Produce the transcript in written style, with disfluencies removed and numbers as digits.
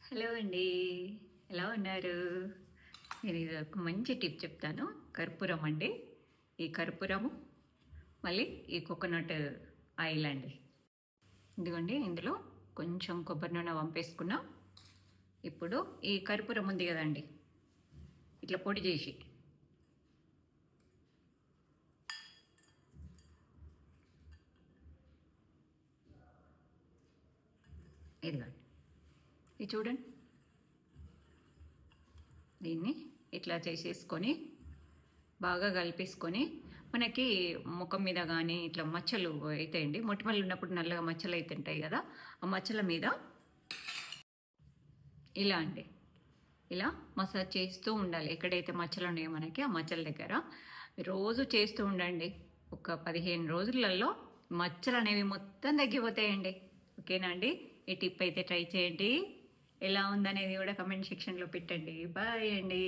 Hello అండి, ఎలా ఉన్నారు? నేను ఇది ఒక మంచి టిప్ చెప్తాను. కర్పూరం అండి. ఈ కర్పూరము మళ్ళీ ఈ కోకోనట్ ఆయిల్ అండి. ఇదిగోండి, ఇందులో కొంచెం కొబ్బరి నూనె వంపేసుకున్నా. ఇప్పుడు ఈ కర్పూరం ఉంది కదండి, ఇట్లా పొడి చేసి ఇదిగోండి, ఇది చూడండి. దీన్ని ఇట్లా చేసేసుకొని బాగా కలిపేసుకొని, మనకి ముఖం మీద కానీ ఇట్లా మచ్చలు అవుతాయండి, మొటిమలు ఉన్నప్పుడు నల్లగా మచ్చలు అవుతుంటాయి కదా, ఆ మచ్చల మీద ఇలా అండి, ఇలా మసాజ్ చేస్తూ ఉండాలి. ఎక్కడైతే మచ్చలు ఉన్నాయో మనకి ఆ మచ్చల దగ్గర రోజు చేస్తూ ఉండండి. ఒక 15 రోజులలో మచ్చలు అనేవి మొత్తం తగ్గిపోతాయండి. ఓకేనా అండి? ఈ టిప్ అయితే ట్రై చేయండి. ఎలా ఉందనేది కూడా కమెంట్ సెక్షన్లో పెట్టండి. బాయ్ అండి.